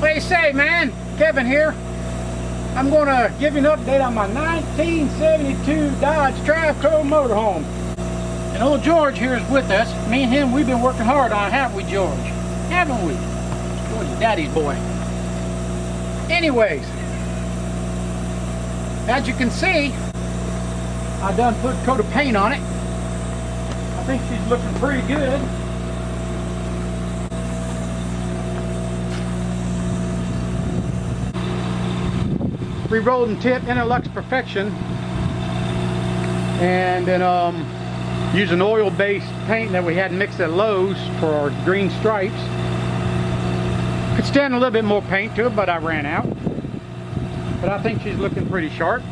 What do you say, man? Kevin here. I'm going to give you an update on my 1972 Dodge Travco motorhome. And old George here is with us. Me and him, we've been working hard on it, haven't we, George? Haven't we? George is daddy's boy. Anyways, as you can see, I done put a coat of paint on it. I think she's looking pretty good. Re-rolled and tip, Interlux Perfection, and then using oil-based paint that we had mixed at Lowe's for our green stripes. Could stand a little bit more paint to it, but I ran out. But I think she's looking pretty sharp.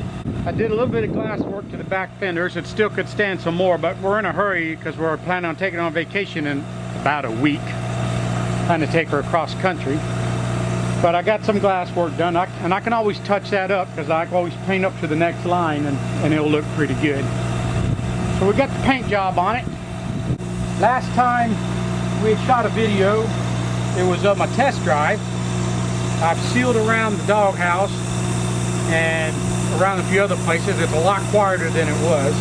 I did a little bit of glass work to the back fenders. It still could stand some more, but we're in a hurry because we're planning on taking her on vacation in about a week. Trying to take her across country. But I got some glass work done, and I can always touch that up because I can always paint up to the next line and it'll look pretty good. So we got the paint job on it. Last time we had shot a video, it was of my test drive. I've sealed around the doghouse and around a few other places. It's a lot quieter than it was.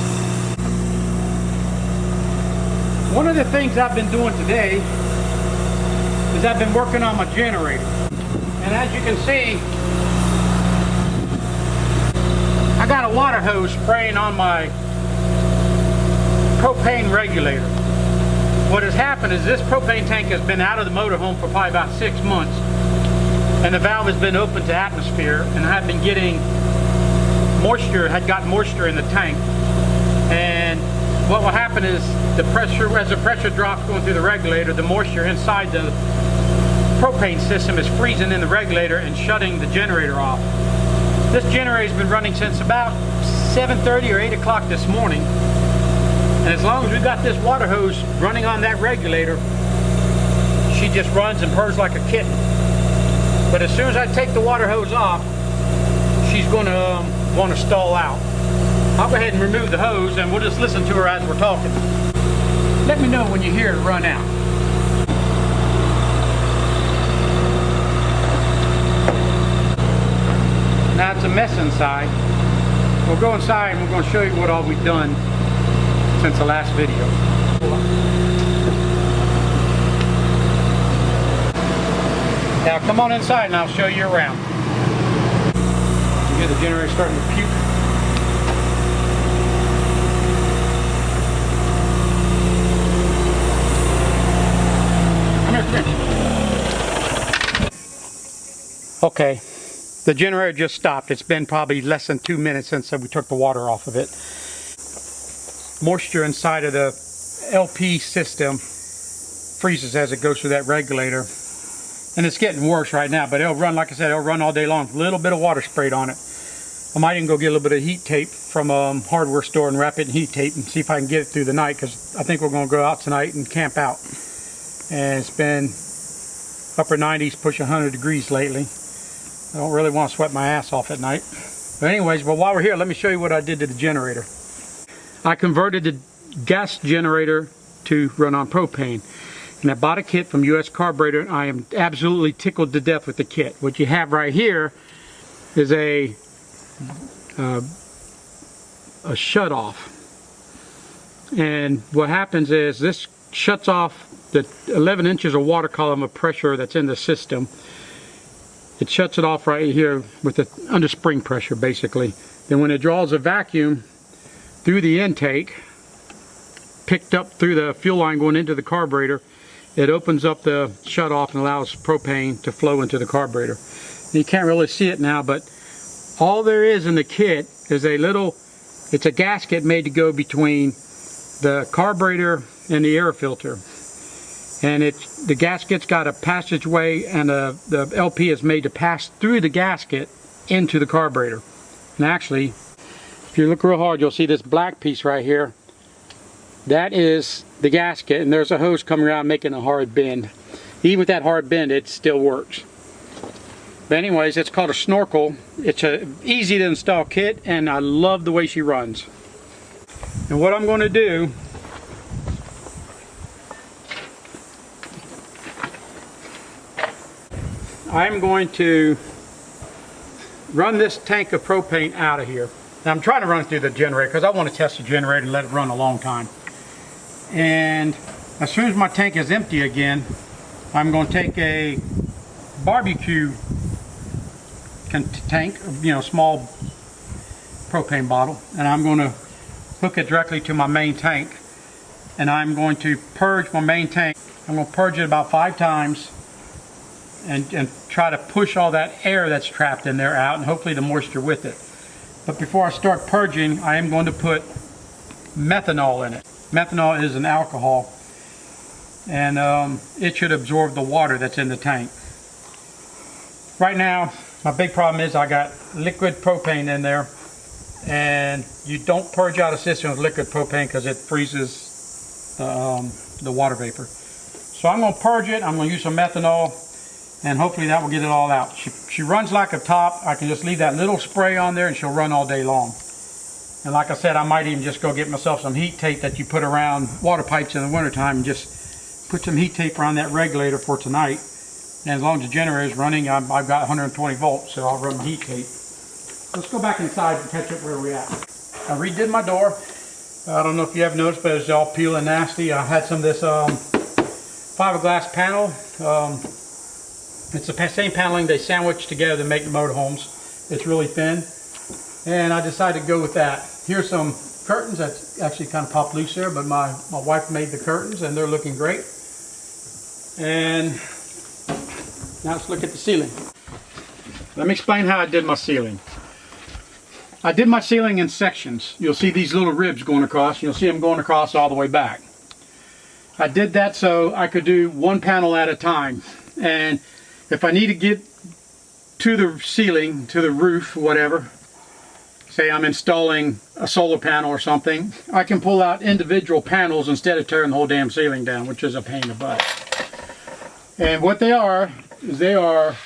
One of the things I've been doing today is I've been working on my generator. And as you can see, I got a water hose spraying on my propane regulator. What has happened is this propane tank has been out of the motorhome for probably about 6 months, and the valve has been open to atmosphere, and I've been getting moisture, had gotten moisture in the tank. And what will happen is the pressure, as the pressure drops going through the regulator, the moisture inside the propane system is freezing in the regulator and shutting the generator off. This generator has been running since about 7:30 or 8 o'clock this morning, and as long as we've got this water hose running on that regulator, she just runs and purrs like a kitten. But as soon as I take the water hose off, she's going to want to stall out. I'll go ahead and remove the hose and we'll just listen to her as we're talking. Let me know when you hear it run out. Now it's a mess inside. We'll go inside and we're going to show you what all we've done since the last video. Now come on inside and I'll show you around. You hear the generator starting to puke. Come here. Okay. The generator just stopped. It's been probably less than 2 minutes since we took the water off of it. Moisture inside of the LP system freezes as it goes through that regulator. And it's getting worse right now, but it'll run, like I said, it'll run all day long. A little bit of water sprayed on it. I might even go get a little bit of heat tape from a hardware store and wrap it in heat tape and see if I can get it through the night, because I think we're going to go out tonight and camp out. And it's been upper 90s, push 100 degrees lately. I don't really want to sweat my ass off at night. But anyways, but while we're here, let me show you what I did to the generator. I converted the gas generator to run on propane. And I bought a kit from US Carburetor, and I am absolutely tickled to death with the kit. What you have right here is a shut-off. And what happens is this shuts off the 11 inches of water column of pressure that's in the system. It shuts it off right here with the under spring pressure, basically. Then when it draws a vacuum through the intake, picked up through the fuel line going into the carburetor, it opens up the shut off and allows propane to flow into the carburetor. You can't really see it now, but all there is in the kit is it's a gasket made to go between the carburetor and the air filter. And the gasket's got a passageway, and the LP is made to pass through the gasket into the carburetor. And actually, if you look real hard, you'll see this black piece right here. That is the gasket, and there's a hose coming around making a hard bend. Even with that hard bend, it still works. But anyways, it's called a snorkel. It's a easy to install kit, and I love the way she runs. And what I'm going to do, I'm going to run this tank of propane out of here. Now I'm trying to run it through the generator because I want to test the generator and let it run a long time. And as soon as my tank is empty again, I'm going to take a barbecue tank, small propane bottle, and I'm going to hook it directly to my main tank, and I'm going to purge my main tank. I'm going to purge it about 5 times and try to push all that air that's trapped in there out, and hopefully the moisture with it. But before I start purging, I am going to put methanol in it. Methanol is an alcohol, and it should absorb the water that's in the tank. Right now, my big problem is I got liquid propane in there, and you don't purge out a system with liquid propane because it freezes the water vapor. So I'm going to purge it. I'm going to use some methanol, and hopefully that will get it all out. She runs like a top. I can just leave that little spray on there and she'll run all day long. And like I said, I might even just go get myself some heat tape that you put around water pipes in the wintertime and just put some heat tape around that regulator for tonight. And as long as the generator is running, I've got 120 volts, so I'll run the heat tape. Let's go back inside and catch up where we're at. I redid my door. I don't know if you have noticed, but it's all peeling nasty. I had some of this fiberglass panel. It's the same paneling they sandwich together to make the motorhomes. It's really thin, and I decided to go with that. Here's some curtains that's actually kind of popped loose there, but my wife made the curtains and they're looking great. And now let's look at the ceiling. Let me explain how I did my ceiling. I did my ceiling in sections. You'll see these little ribs going across. You'll see them going across all the way back. I did that so I could do one panel at a time. And if I need to get to the ceiling, to the roof, whatever, say I'm installing a solar panel or something, I can pull out individual panels instead of tearing the whole damn ceiling down, which is a pain in the butt. And what they are is they are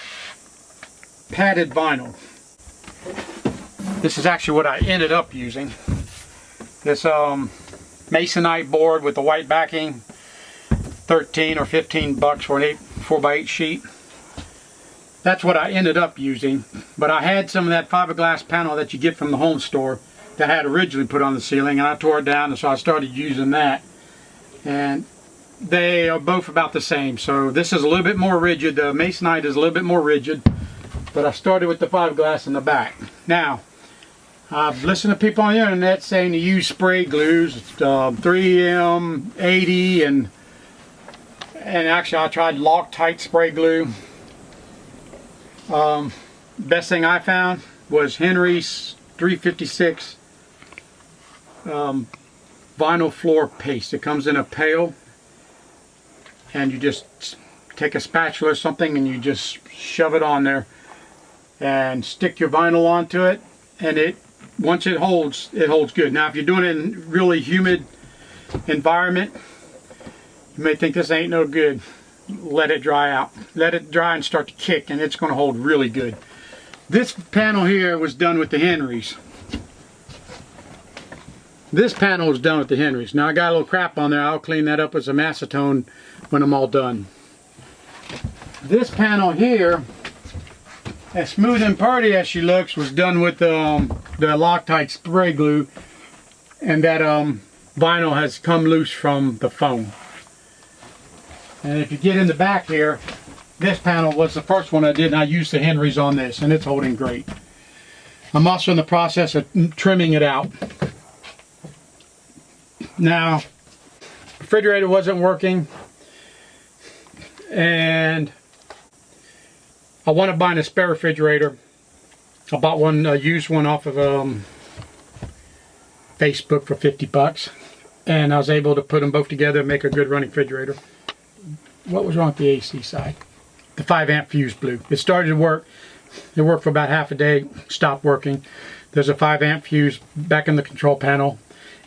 padded vinyl. This is actually what I ended up using. This masonite board with the white backing, 13 or 15 bucks for an 4x8 sheet. That's what I ended up using, but I had some of that fiberglass panel that you get from the home store that I had originally put on the ceiling, and I tore it down, and so I started using that. And they are both about the same. So this is a little bit more rigid. The masonite is a little bit more rigid, but I started with the fiberglass in the back. Now, I've listened to people on the internet saying to use spray glues, 3M, 80, and actually I tried Loctite spray glue. Best thing I found was Henry's 356 vinyl floor paste. It comes in a pail, and you just take a spatula or something and you just shove it on there and stick your vinyl onto it, and once it holds good. Now if you're doing it in really humid environment, you may think this ain't no good. Let it dry out. Let it dry and start to kick, and it's going to hold really good. This panel here was done with the Henrys. This panel was done with the Henrys. Now I got a little crap on there. I'll clean that up with some acetone when I'm all done. This panel here, as smooth and pretty as she looks, was done with the Loctite spray glue, and that vinyl has come loose from the foam. And if you get in the back here, this panel was the first one I did, and I used the Henrys on this, and it's holding great. I'm also in the process of trimming it out. Now, refrigerator wasn't working, and I wanted to buy a spare refrigerator. I bought one, used one off of Facebook for 50 bucks, and I was able to put them both together and make a good running refrigerator. What was wrong with the AC side? The 5-amp fuse blew. It started to work. It worked for about half a day, stopped working. There's a 5-amp fuse back in the control panel.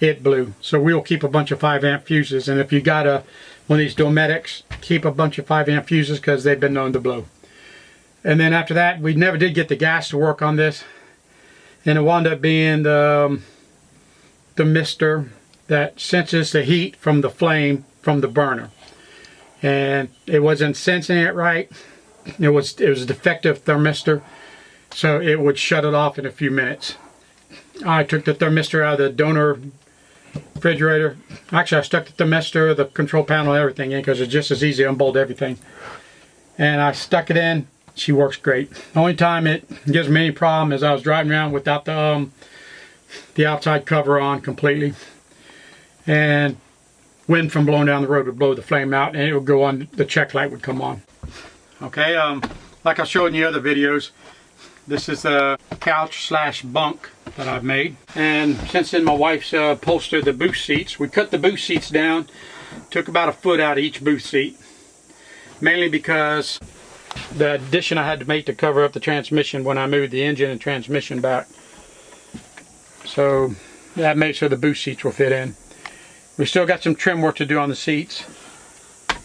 It blew. So we'll keep a bunch of 5-amp fuses, and if you got one of these Dometics, keep a bunch of 5-amp fuses because they've been known to blow. And then after that, we never did get the gas to work on this, and it wound up being the mister that senses the heat from the flame from the burner. And it wasn't sensing it right, it was a defective thermistor, so it would shut it off in a few minutes. I took the thermistor out of the donor refrigerator. Actually, I stuck the thermistor, the control panel, everything in, because it's just as easy to unbolt everything. And I stuck it in. She works great. The only time it gives me any problem is I was driving around without the outside cover on completely, and wind from blowing down the road would blow the flame out, and it would go on. The check light would come on. Okay, like I showed in the other videos, this is a couch slash bunk that I've made. And since then my wife's upholstered the booth seats. We cut the booth seats down, took about a foot out of each booth seat. Mainly because the addition I had to make to cover up the transmission when I moved the engine and transmission back. So that made sure the booth seats will fit in. We still got some trim work to do on the seats,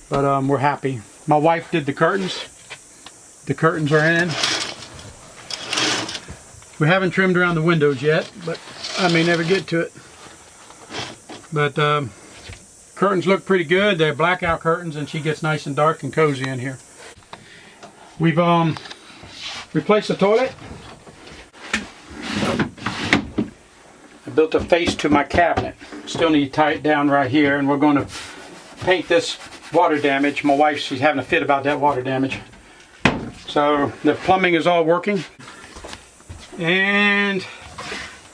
but we're happy. My wife did the curtains. The curtains are in. We haven't trimmed around the windows yet, but I may never get to it. But curtains look pretty good. They're blackout curtains, and she gets nice and dark and cozy in here. We've replaced the toilet. I built a face to my cabinet. Still need to tie it down right here, and we're going to paint this water damage. My wife, she's having a fit about that water damage. So the plumbing is all working. And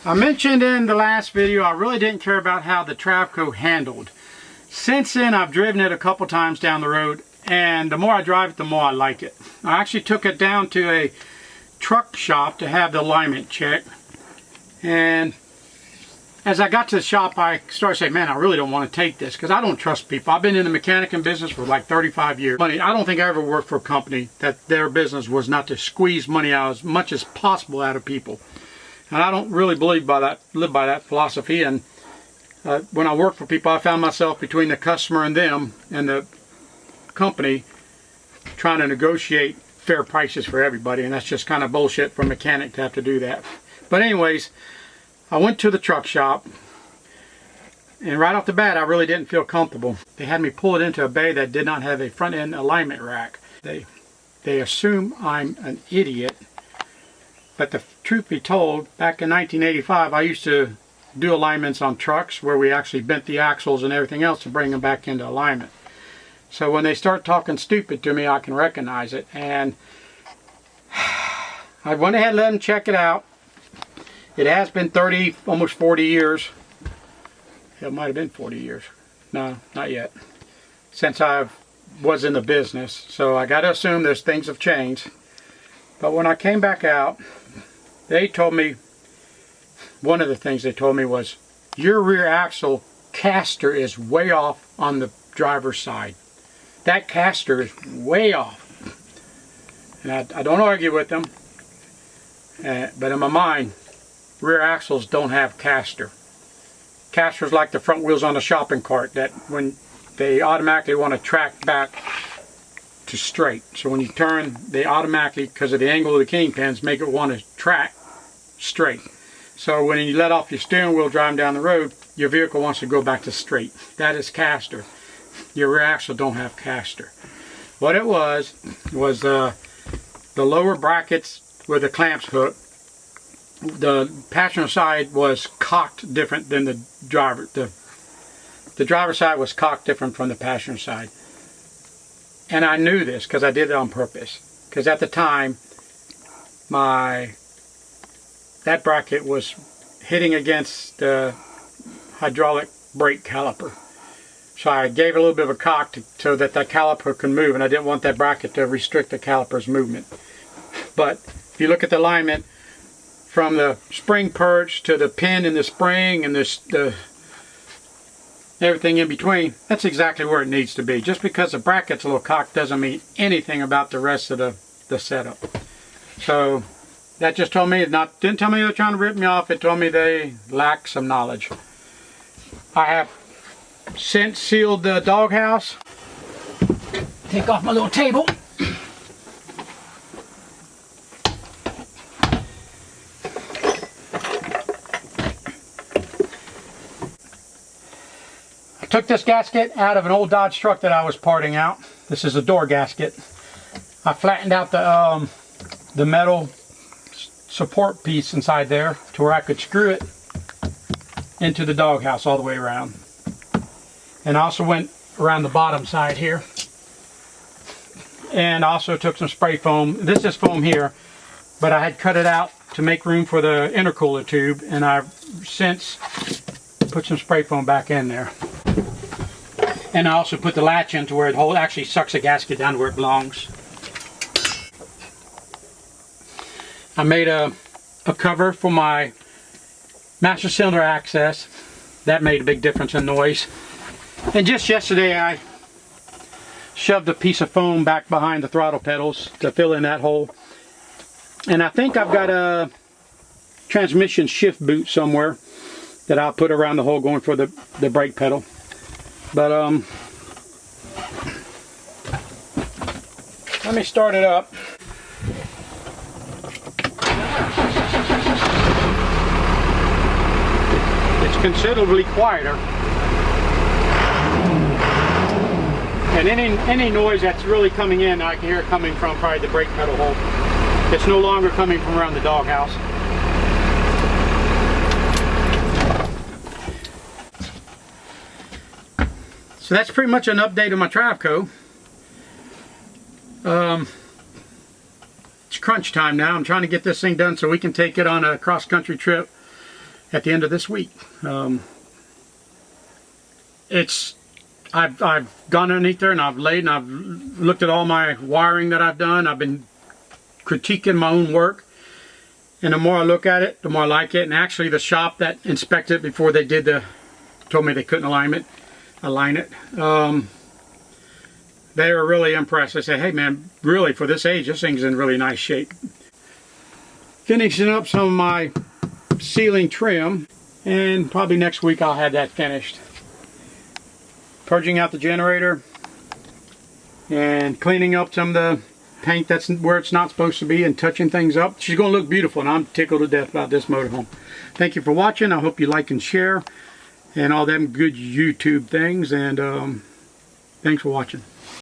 I mentioned in the last video I really didn't care about how the Travco handled. Since then I've driven it a couple times down the road, and the more I drive it, the more I like it. I actually took it down to a truck shop to have the alignment checked, and as I got to the shop I started saying, man, I really don't want to take this because I don't trust people. I've been in the mechanicing business for like 35 years. I don't think I ever worked for a company that their business was not to squeeze money out as much as possible out of people. And I don't really live by that philosophy. And when I worked for people, I found myself between the customer and them and the company trying to negotiate fair prices for everybody. And that's just kind of bullshit for a mechanic to have to do that. But anyways, I went to the truck shop, and right off the bat I really didn't feel comfortable. They had me pull it into a bay that did not have a front end alignment rack. They assume I'm an idiot, but the truth be told, back in 1985 I used to do alignments on trucks where we actually bent the axles and everything else to bring them back into alignment. So when they start talking stupid to me, I can recognize it, and I went ahead and let them check it out. It has been 30, almost 40 years. It might have been 40 years. No, not yet. Since I was in the business. So I got to assume those things have changed. But when I came back out, they told me, one of the things they told me was, your rear axle caster is way off on the driver's side. That caster is way off. And I don't argue with them. But in my mind, rear axles don't have caster. Caster's like the front wheels on a shopping cart, that when they automatically want to track back to straight. So when you turn, they automatically, because of the angle of the kingpins, make it want to track straight. So when you let off your steering wheel driving down the road, your vehicle wants to go back to straight. That is caster. Your rear axle don't have caster. What it was the lower brackets where the clamps hook. The passenger side was cocked different than the driver. The driver's side was cocked different from the passenger side. And I knew this because I did it on purpose. Because at the time, that bracket was hitting against the hydraulic brake caliper. So I gave it a little bit of a cock so that caliper can move, and I didn't want that bracket to restrict the caliper's movement. But if you look at the alignment, from the spring perch to the pin in the spring and the everything in between, that's exactly where it needs to be. Just because the bracket's a little cocked doesn't mean anything about the rest of the setup. So that just told me, didn't tell me they were trying to rip me off, it told me they lack some knowledge. I have since sealed the doghouse. Take off my little table. Took this gasket out of an old Dodge truck that I was parting out. This is a door gasket. I flattened out the metal support piece inside there to where I could screw it into the doghouse all the way around. And I also went around the bottom side here. And also took some spray foam. This is foam here, but I had cut it out to make room for the intercooler tube, and I've since put some spray foam back in there. And I also put the latch in to where it actually sucks the gasket down to where it belongs. I made a cover for my master cylinder access. That made a big difference in noise. And just yesterday I shoved a piece of foam back behind the throttle pedals to fill in that hole. And I think I've got a transmission shift boot somewhere that I'll put around the hole going for the brake pedal. But let me start it up. It's considerably quieter. And any noise that's really coming in, I can hear it coming from probably the brake pedal hole. It's no longer coming from around the doghouse. So that's pretty much an update on my Travco. It's crunch time now. I'm trying to get this thing done so we can take it on a cross-country trip at the end of this week. I've gone underneath there and I've laid and I've looked at all my wiring that I've done. I've been critiquing my own work, and the more I look at it, the more I like it. And actually the shop that inspected it before they did told me they couldn't align it. They were really impressed. They said, hey man, really for this age, this thing's in really nice shape. Finishing up some of my ceiling trim, and probably next week I'll have that finished. Purging out the generator and cleaning up some of the paint that's where it's not supposed to be and touching things up. She's going to look beautiful, and I'm tickled to death about this motorhome. Thank you for watching. I hope you like and share and all them good YouTube things, and thanks for watching.